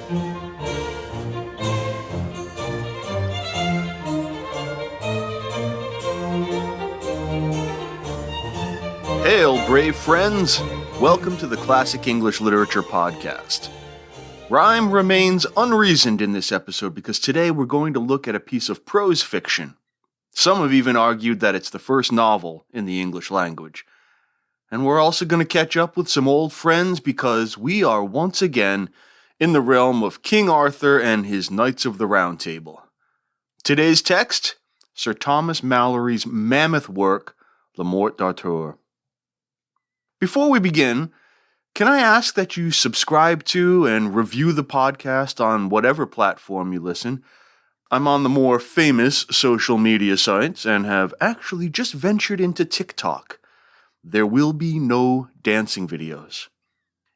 Hail, brave friends! Welcome to the Classic English Literature Podcast. Rhyme remains unreasoned in this episode because today we're going to look at a piece of prose fiction. Some have even argued that it's the first novel in the English language. And we're also going to catch up with some old friends because we are once again in the realm of King Arthur and his Knights of the Round Table. Today's text, Sir Thomas Malory's mammoth work, Morte D'Arthur. Before we begin, can I ask that you subscribe to and review the podcast on whatever platform you listen? I'm on the more famous social media sites and have actually just ventured into TikTok. There will be no dancing videos.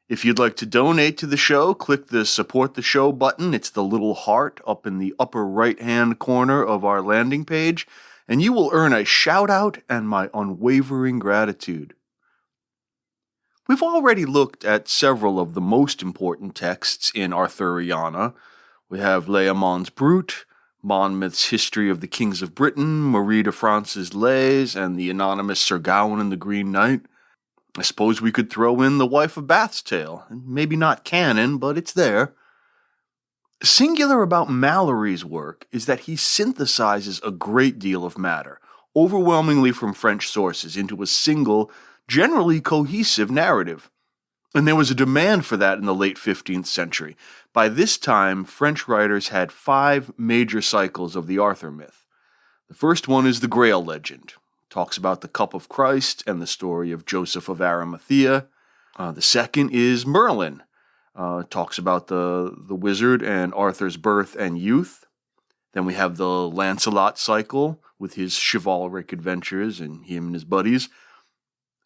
If you'd like to donate to the show, click the Support the Show button. It's the little heart up in the upper right-hand corner of our landing page, and you will earn a shout-out and my unwavering gratitude. We've already looked at several of the most important texts in Arthuriana. We have Layamon's Brut, Monmouth's History of the Kings of Britain, Marie de France's Lays, and the anonymous Sir Gawain and the Green Knight. I suppose we could throw in The Wife of Bath's Tale. Maybe not canon, but it's there. Singular about Malory's work is that he synthesizes a great deal of matter, overwhelmingly from French sources, into a single, generally cohesive narrative. And there was a demand for that in the late 15th century. By this time, French writers had 5 major cycles of the Arthur myth. The first one is the Grail legend. It talks about the cup of Christ and the story of Joseph of Arimathea. The second is Merlin. It talks about the wizard and Arthur's birth and youth. Then we have the Lancelot cycle with his chivalric adventures and him and his buddies.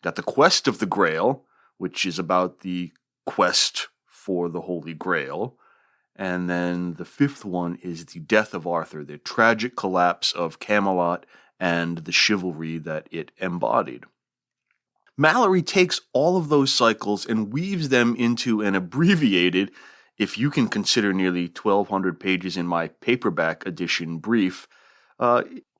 Got the Quest of the Grail, which is about the quest for the Holy Grail. And then the 5th one is the Death of Arthur, the tragic collapse of Camelot and the chivalry that it embodied. Malory takes all of those cycles and weaves them into an abbreviated, if you can consider nearly 1,200 pages in my paperback edition brief,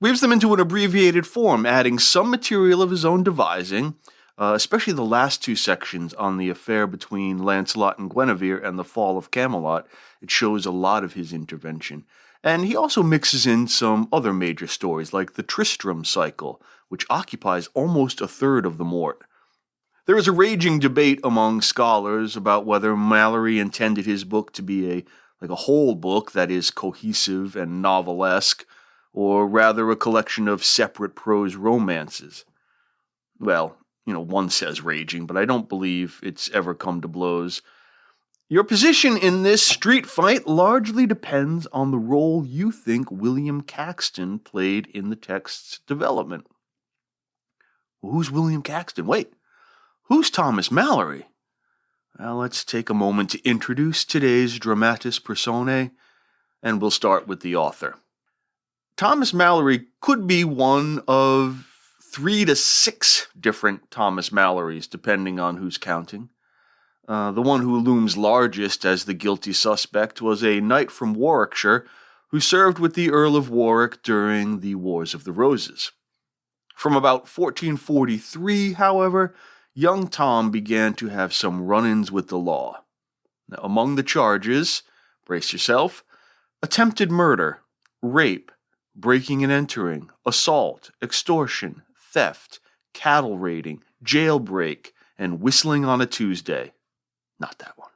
weaves them into an abbreviated form, adding some material of his own devising, especially the last 2 sections on the affair between Lancelot and Guinevere and the fall of Camelot. It shows a lot of his intervention. And he also mixes in some other major stories, like the Tristram cycle, which occupies almost a third of the Morte. There is a raging debate among scholars about whether Malory intended his book to be a whole book that is cohesive and novelesque, or rather a collection of separate prose romances. Well, one says raging, but I don't believe it's ever come to blows. Your position in this street fight largely depends on the role you think William Caxton played in the text's development. Well, who's William Caxton? Wait, who's Thomas Malory? Well, let's take a moment to introduce today's dramatis personae, and we'll start with the author. Thomas Malory could be one of 3 to 6 different Thomas Malorys, depending on who's counting. The one who looms largest as the guilty suspect was a knight from Warwickshire who served with the Earl of Warwick during the Wars of the Roses. From about 1443, however, young Tom began to have some run-ins with the law. Now, among the charges, brace yourself, attempted murder, rape, breaking and entering, assault, extortion, theft, cattle raiding, jailbreak, and whistling on a Tuesday. Not that one.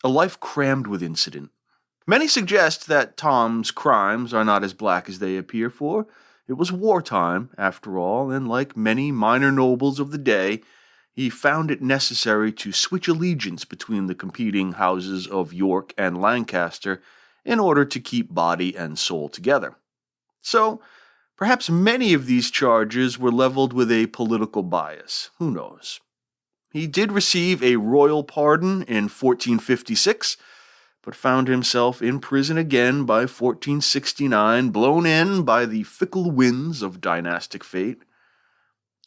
A life crammed with incident. Many suggest that Tom's crimes are not as black as they appear, for it was wartime, after all, and like many minor nobles of the day, he found it necessary to switch allegiance between the competing houses of York and Lancaster in order to keep body and soul together. So, perhaps many of these charges were leveled with a political bias. Who knows? He did receive a royal pardon in 1456, but found himself in prison again by 1469, blown in by the fickle winds of dynastic fate.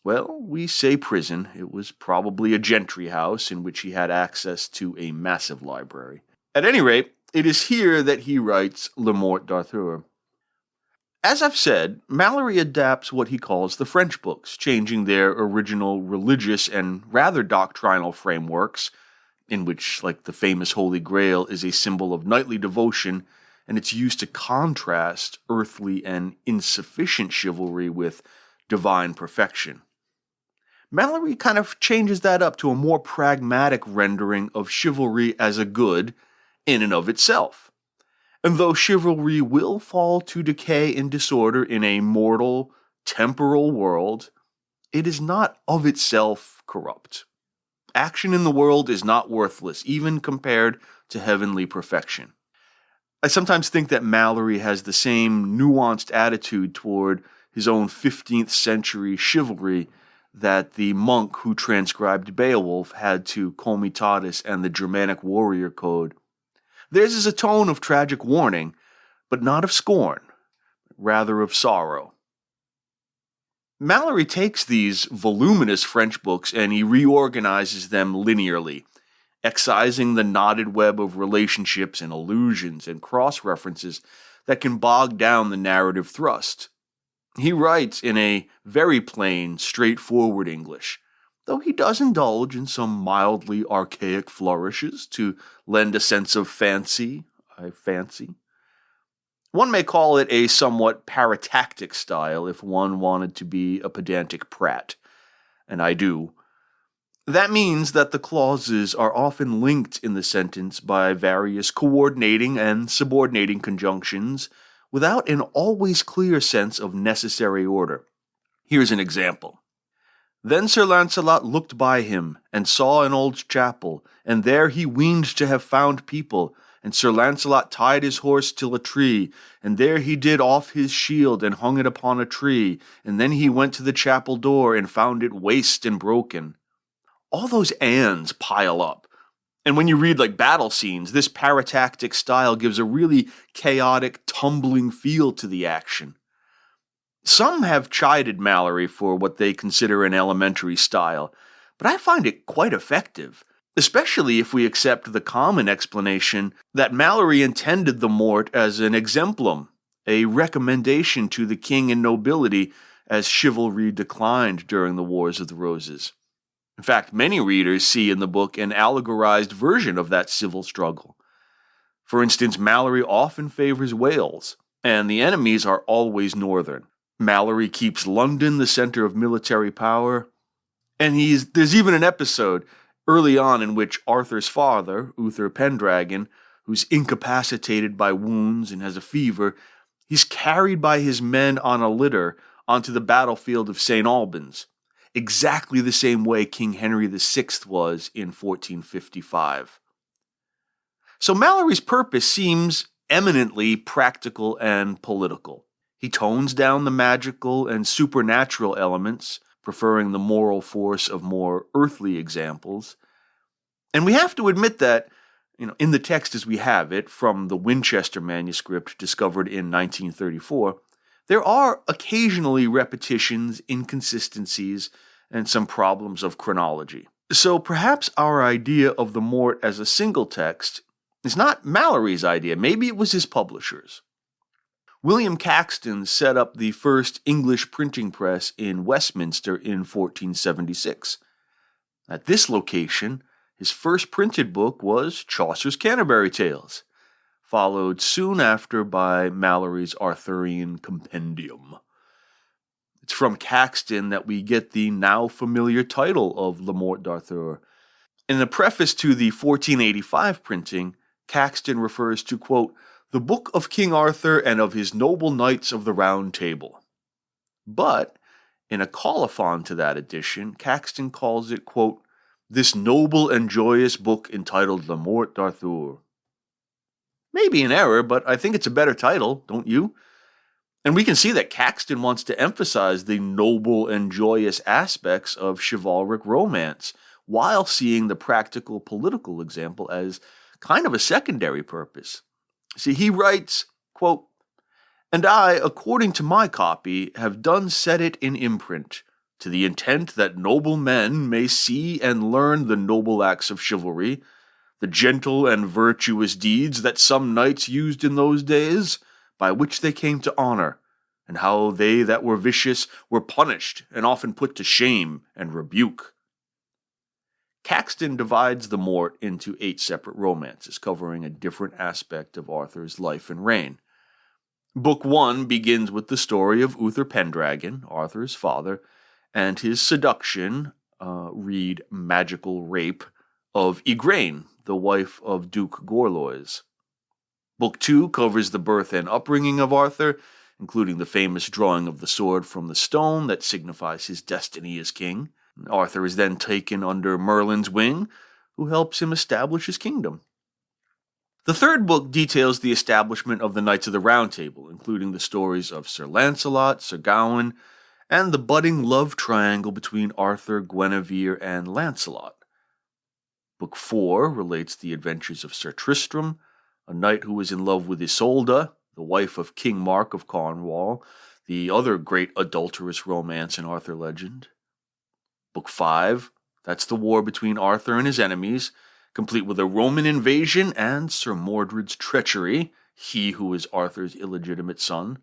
Well, we say prison. It was probably a gentry house in which he had access to a massive library. At any rate, It is here that he writes Le Morte D'Arthur. As I've said, Malory adapts what he calls the French books, changing their original religious and rather doctrinal frameworks, in which, like the famous Holy Grail, is a symbol of knightly devotion, and it's used to contrast earthly and insufficient chivalry with divine perfection. Malory kind of changes that up to a more pragmatic rendering of chivalry as a good in and of itself. And though chivalry will fall to decay and disorder in a mortal, temporal world, it is not of itself corrupt. Action in the world is not worthless, even compared to heavenly perfection. I sometimes think that Malory has the same nuanced attitude toward his own 15th century chivalry that the monk who transcribed Beowulf had to Comitatus and the Germanic warrior code. Theirs is a tone of tragic warning, but not of scorn, rather of sorrow. Malory takes these voluminous French books and he reorganizes them linearly, excising the knotted web of relationships and allusions and cross-references that can bog down the narrative thrust. He writes in a very plain, straightforward English, though he does indulge in some mildly archaic flourishes to lend a sense of fancy. One may call it a somewhat paratactic style if one wanted to be a pedantic prat, and I do. That means that the clauses are often linked in the sentence by various coordinating and subordinating conjunctions without an always clear sense of necessary order. Here's an example. Then Sir Lancelot looked by him, and saw an old chapel, and there he weened to have found people. And Sir Lancelot tied his horse till a tree, and there he did off his shield, and hung it upon a tree. And then he went to the chapel door, and found it waste and broken. All those ands pile up. And when you read like battle scenes, this paratactic style gives a really chaotic, tumbling feel to the action. Some have chided Malory for what they consider an elementary style, but I find it quite effective, especially if we accept the common explanation that Malory intended the Morte as an exemplum, a recommendation to the king and nobility as chivalry declined during the Wars of the Roses. In fact, many readers see in the book an allegorized version of that civil struggle. For instance, Malory often favors Wales, and the enemies are always northern. Malory keeps London the center of military power, and there's even an episode early on in which Arthur's father, Uther Pendragon, who's incapacitated by wounds and has a fever, he's carried by his men on a litter onto the battlefield of St. Albans, exactly the same way King Henry VI was in 1455. So Malory's purpose seems eminently practical and political. He tones down the magical and supernatural elements, preferring the moral force of more earthly examples. And we have to admit that, in the text as we have it, from the Winchester manuscript discovered in 1934, there are occasionally repetitions, inconsistencies, and some problems of chronology. So perhaps our idea of the Morte as a single text is not Malory's idea. Maybe it was his publisher's. William Caxton set up the first English printing press in Westminster in 1476. At this location, his first printed book was Chaucer's Canterbury Tales, followed soon after by Malory's Arthurian Compendium. It's from Caxton that we get the now familiar title of Le Morte D'Arthur. In the preface to the 1485 printing, Caxton refers to, quote, the book of King Arthur and of his noble knights of the Round Table. But, in a colophon to that edition, Caxton calls it, quote, this noble and joyous book entitled Le Morte D'Arthur. Maybe an error, but I think it's a better title, don't you? And we can see that Caxton wants to emphasize the noble and joyous aspects of chivalric romance, while seeing the practical political example as kind of a secondary purpose. See, he writes, quote, and I, according to my copy, have done set it in imprint, to the intent that noble men may see and learn the noble acts of chivalry, the gentle and virtuous deeds that some knights used in those days, by which they came to honor, and how they that were vicious were punished and often put to shame and rebuke. Caxton divides the Morte into 8 separate romances, covering a different aspect of Arthur's life and reign. Book 1 begins with the story of Uther Pendragon, Arthur's father, and his seduction, read magical rape, of Igraine, the wife of Duke Gorlois. Book 2 covers the birth and upbringing of Arthur, including the famous drawing of the sword from the stone that signifies his destiny as king. Arthur is then taken under Merlin's wing, who helps him establish his kingdom. The third book details the establishment of the Knights of the Round Table, including the stories of Sir Lancelot, Sir Gawain, and the budding love triangle between Arthur, Guinevere, and Lancelot. Book 4 relates the adventures of Sir Tristram, a knight who was in love with Isolde, the wife of King Mark of Cornwall, the other great adulterous romance in Arthur legend. Book 5, that's the war between Arthur and his enemies, complete with a Roman invasion and Sir Mordred's treachery, he who is Arthur's illegitimate son.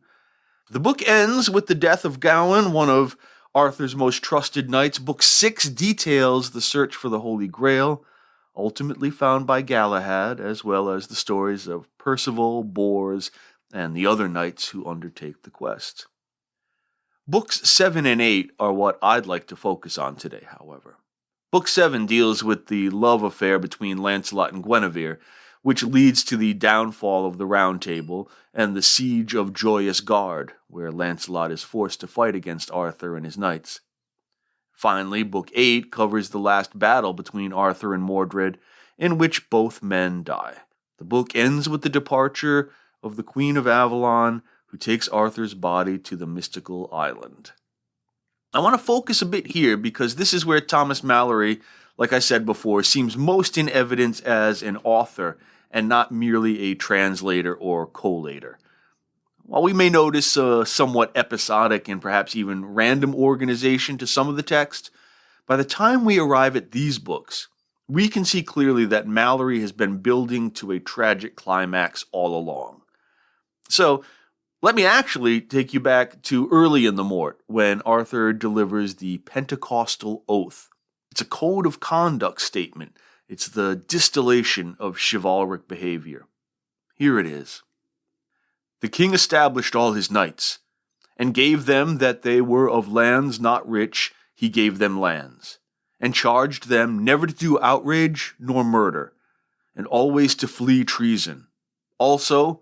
The book ends with the death of Gawain, one of Arthur's most trusted knights. Book 6 details the search for the Holy Grail, ultimately found by Galahad, as well as the stories of Percival, Bors, and the other knights who undertake the quest. Books 7 and 8 are what I'd like to focus on today, however. Book 7 deals with the love affair between Lancelot and Guinevere, which leads to the downfall of the Round Table and the siege of Joyous Gard, where Lancelot is forced to fight against Arthur and his knights. Finally, Book 8 covers the last battle between Arthur and Mordred, in which both men die. The book ends with the departure of the Queen of Avalon, who takes Arthur's body to the mystical island. I want to focus a bit here because this is where Thomas Malory, like I said before, seems most in evidence as an author and not merely a translator or collator. While we may notice a somewhat episodic and perhaps even random organization to some of the text, by the time we arrive at these books, we can see clearly that Malory has been building to a tragic climax all along. So, let me actually take you back to early in the Morte, when Arthur delivers the Pentecostal Oath. It's a code of conduct statement. It's the distillation of chivalric behavior. Here it is. The king established all his knights, and gave them that they were of lands not rich, he gave them lands, and charged them never to do outrage nor murder, and always to flee treason. Also,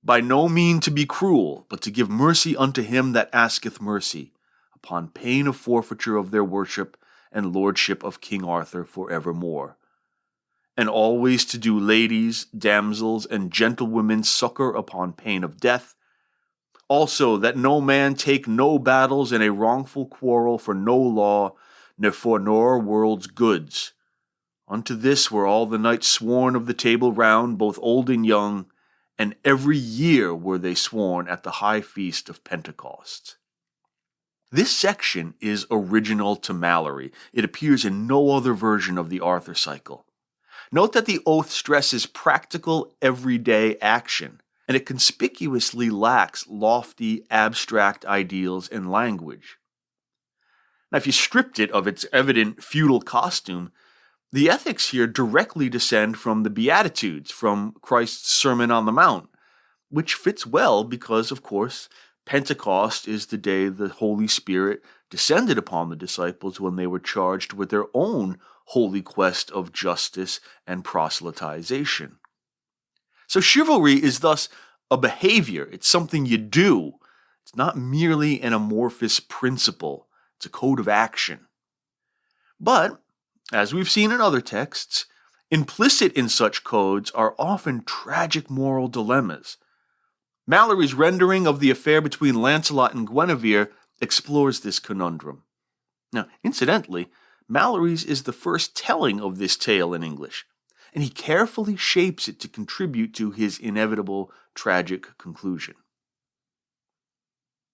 by no mean to be cruel, but to give mercy unto him that asketh mercy, upon pain of forfeiture of their worship and lordship of King Arthur for evermore. And always to do ladies, damsels, and gentlewomen succor upon pain of death. Also that no man take no battles in a wrongful quarrel for no law, ne for nor world's goods. Unto this were all the knights sworn of the Table Round, both old and young, and every year were they sworn at the high feast of Pentecost. This section is original to Malory. It appears in no other version of the Arthur cycle. Note that the oath stresses practical, everyday action, and it conspicuously lacks lofty, abstract ideals and language. Now, if you stripped it of its evident feudal costume, the ethics here directly descend from the Beatitudes, from Christ's Sermon on the Mount, which fits well because, of course, Pentecost is the day the Holy Spirit descended upon the disciples when they were charged with their own holy quest of justice and proselytization. So chivalry is thus a behavior. It's something you do. It's not merely an amorphous principle. It's a code of action. But, as we've seen in other texts, implicit in such codes are often tragic moral dilemmas. Malory's rendering of the affair between Lancelot and Guinevere explores this conundrum. Now, incidentally, Malory's is the first telling of this tale in English, and he carefully shapes it to contribute to his inevitable tragic conclusion.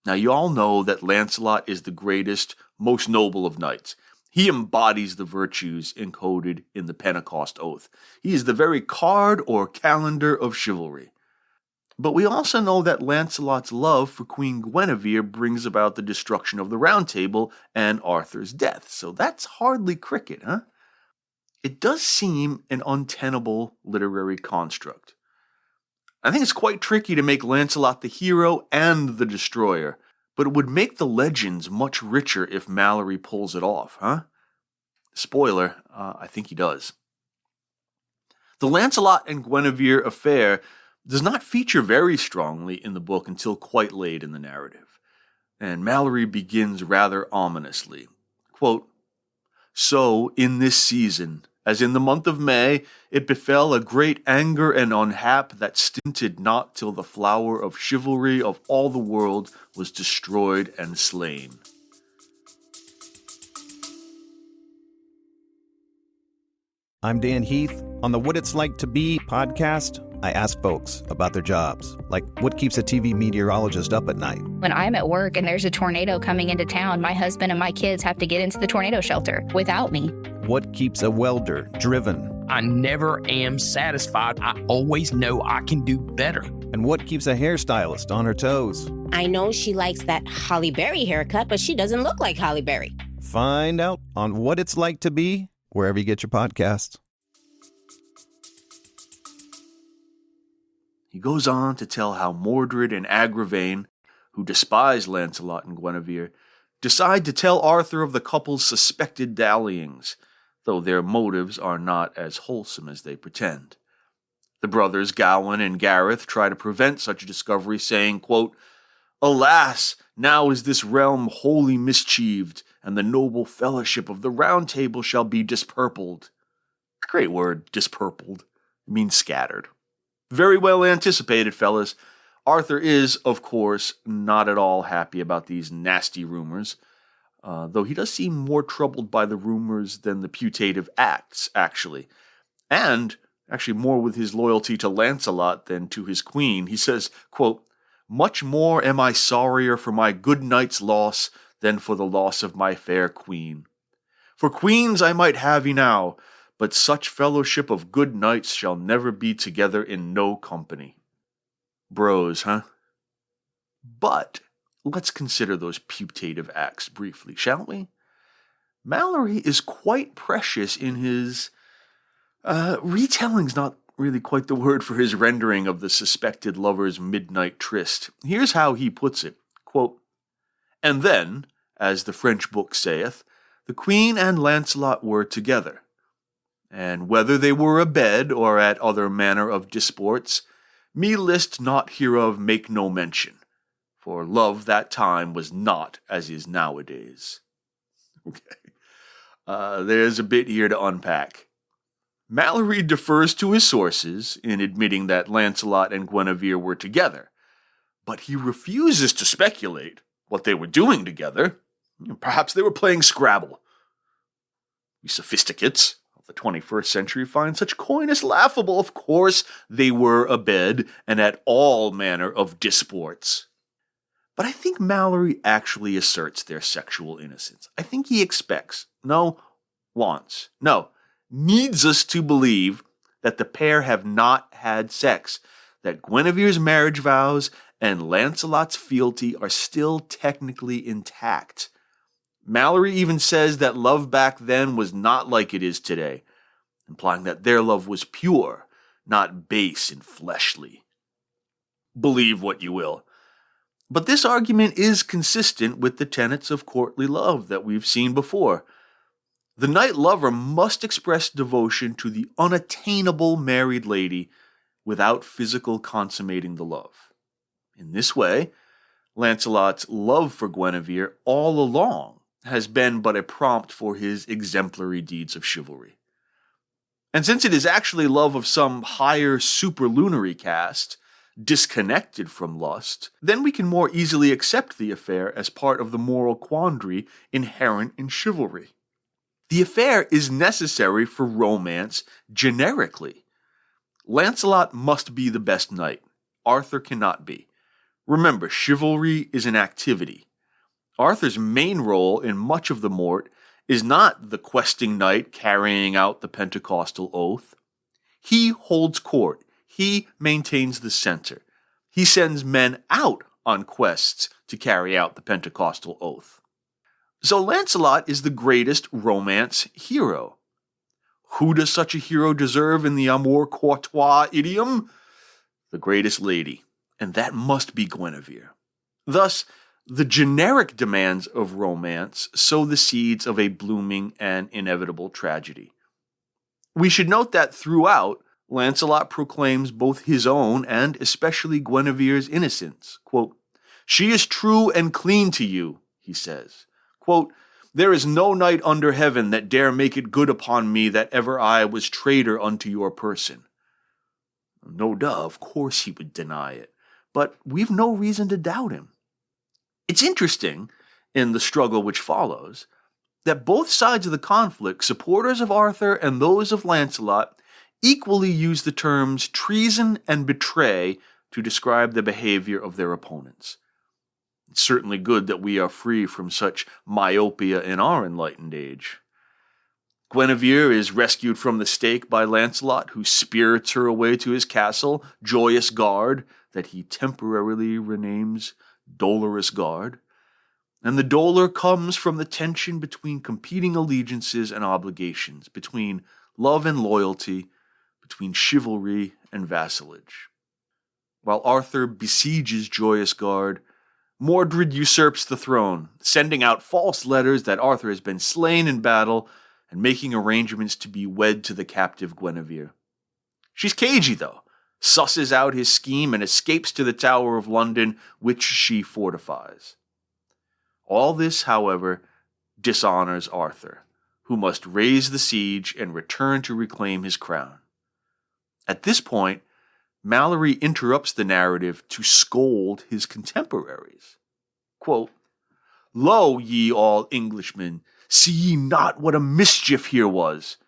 Now, you all know that Lancelot is the greatest, most noble of knights. He embodies the virtues encoded in the Pentecost Oath. He is the very card or calendar of chivalry. But we also know that Lancelot's love for Queen Guinevere brings about the destruction of the Round Table and Arthur's death, so that's hardly cricket, huh? It does seem an untenable literary construct. I think it's quite tricky to make Lancelot the hero and the destroyer, but it would make the legends much richer if Malory pulls it off, huh? Spoiler, I think he does. The Lancelot and Guinevere affair does not feature very strongly in the book until quite late in the narrative, and Malory begins rather ominously. Quote, "So, in this season, as in the month of May, it befell a great anger and unhap that stinted not till the flower of chivalry of all the world was destroyed and slain." I'm Dan Heath. On the What It's Like to Be podcast, I ask folks about their jobs, like what keeps a TV meteorologist up at night. When I'm at work and there's a tornado coming into town, my husband and my kids have to get into the tornado shelter without me. What keeps a welder driven? I never am satisfied. I always know I can do better. And what keeps a hairstylist on her toes? I know she likes that Halle Berry haircut, but she doesn't look like Halle Berry. Find out on What It's Like to Be, wherever you get your podcasts. He goes on to tell how Mordred and Agravain, who despise Lancelot and Guinevere, decide to tell Arthur of the couple's suspected dallyings, though their motives are not as wholesome as they pretend. The brothers Gawain and Gareth try to prevent such a discovery, saying, quote, "Alas, now is this realm wholly mischieved, and the noble fellowship of the Round Table shall be dispurpled." Great word, dispurpled. It means scattered. Very well anticipated, fellas. Arthur is, of course, not at all happy about these nasty rumors, though he does seem more troubled by the rumors than the putative acts, actually. And, actually more with his loyalty to Lancelot than to his queen. He says, quote, "Much more am I sorrier for my good knight's loss than for the loss of my fair queen. For queens I might have enow, but such fellowship of good knights shall never be together in no company." Bros, huh? But let's consider those putative acts briefly, shall we? Malory is quite precious in his retelling's not really quite the word for his rendering of the suspected lover's midnight tryst. Here's how he puts it, quote, "And then, as the French book saith, the queen and Lancelot were together. And whether they were abed or at other manner of disports, me list not hereof make no mention, for love that time was not as is nowadays." Okay. There's a bit here to unpack. Malory defers to his sources in admitting that Lancelot and Guinevere were together, but he refuses to speculate what they were doing together. Perhaps they were playing Scrabble. We sophisticates of the 21st century find such coyness laughable. Of course they were abed and at all manner of disports. But I think Malory actually asserts their sexual innocence. I think he needs us to believe that the pair have not had sex, that Guinevere's marriage vows and Lancelot's fealty are still technically intact. Malory even says that love back then was not like it is today, implying that their love was pure, not base and fleshly. Believe what you will. But this argument is consistent with the tenets of courtly love that we've seen before. The knight lover must express devotion to the unattainable married lady without physical consummating the love. In this way, Lancelot's love for Guinevere all along has been but a prompt for his exemplary deeds of chivalry. And since it is actually love of some higher superlunary caste, disconnected from lust, then we can more easily accept the affair as part of the moral quandary inherent in chivalry. The affair is necessary for romance generically. Lancelot must be the best knight. Arthur cannot be. Remember, chivalry is an activity. Arthur's main role in much of the Morte is not the questing knight carrying out the Pentecostal oath. He holds court. He maintains the center. He sends men out on quests to carry out the Pentecostal oath. So Lancelot is the greatest romance hero. Who does such a hero deserve in the amour courtois idiom? The greatest lady, and that must be Guinevere. Thus, the generic demands of romance sow the seeds of a blooming and inevitable tragedy. We should note that throughout, Lancelot proclaims both his own and especially Guinevere's innocence. Quote, "She is true and clean to you," he says. Quote, "There is no knight under heaven that dare make it good upon me that ever I was traitor unto your person." No duh, of course he would deny it, but we've no reason to doubt him. It's interesting, in the struggle which follows, that both sides of the conflict, supporters of Arthur and those of Lancelot, equally use the terms treason and betray to describe the behavior of their opponents. It's certainly good that we are free from such myopia in our enlightened age. Guinevere is rescued from the stake by Lancelot, who spirits her away to his castle, Joyous Gard, that he temporarily renames Dolorous Gard. And the dolor comes from the tension between competing allegiances and obligations, between love and loyalty, between chivalry and vassalage. While Arthur besieges Joyous Gard, Mordred usurps the throne, sending out false letters that Arthur has been slain in battle and making arrangements to be wed to the captive Guinevere. She's cagey, though, susses out his scheme and escapes to the Tower of London, which she fortifies. All this, however, dishonors Arthur, who must raise the siege and return to reclaim his crown. At this point, Malory interrupts the narrative to scold his contemporaries. Quote, "Lo, ye all Englishmen, see ye not what a mischief here was?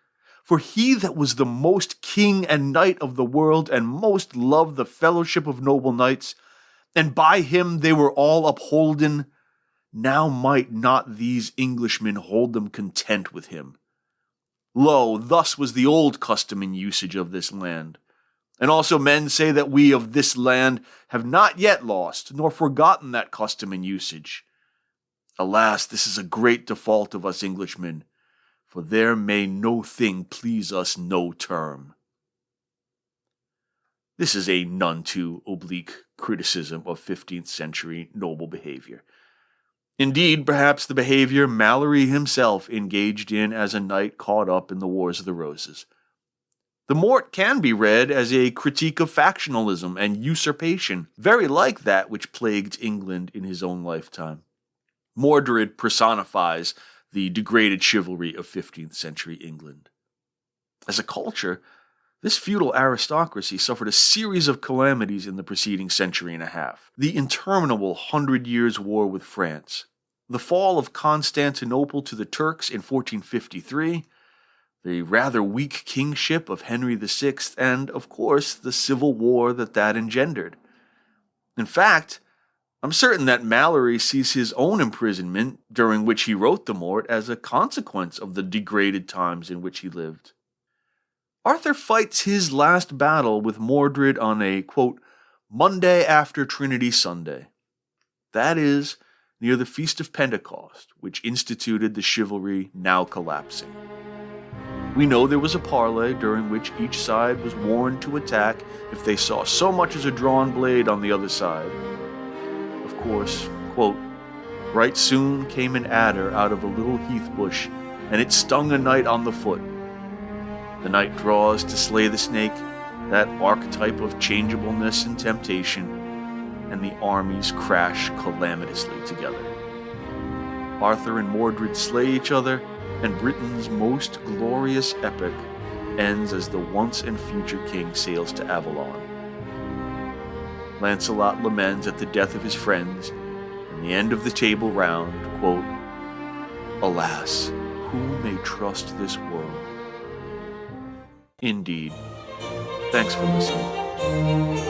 For he that was the most king and knight of the world, and most loved the fellowship of noble knights, and by him they were all upholden, now might not these Englishmen hold them content with him. Lo, thus was the old custom and usage of this land. And also men say that we of this land have not yet lost, nor forgotten that custom and usage. Alas, this is a great default of us Englishmen, for there may no thing please us no term." This is a none too oblique criticism of 15th century noble behavior. Indeed, perhaps the behavior Malory himself engaged in as a knight caught up in the Wars of the Roses. The Morte can be read as a critique of factionalism and usurpation, very like that which plagued England in his own lifetime. Mordred personifies the degraded chivalry of 15th century England. As a culture, this feudal aristocracy suffered a series of calamities in the preceding century and a half. The interminable 100 Years' War with France, the fall of Constantinople to the Turks in 1453, the rather weak kingship of Henry VI, and, of course, the civil war that engendered. In fact, I'm certain that Malory sees his own imprisonment, during which he wrote the Morte, as a consequence of the degraded times in which he lived. Arthur fights his last battle with Mordred on a, quote, Monday after Trinity Sunday. That is, near the Feast of Pentecost, which instituted the chivalry now collapsing. We know there was a parley during which each side was warned to attack if they saw so much as a drawn blade on the other side. Of course, quote, right soon came an adder out of a little heath bush, and it stung a knight on the foot. The knight draws to slay the snake, that archetype of changeableness and temptation, and the armies crash calamitously together. Arthur and Mordred slay each other, and Britain's most glorious epic ends as the once and future king sails to Avalon. Lancelot laments at the death of his friends, and the end of the Table Round, quote, Alas, who may trust this world? Indeed. Thanks for listening.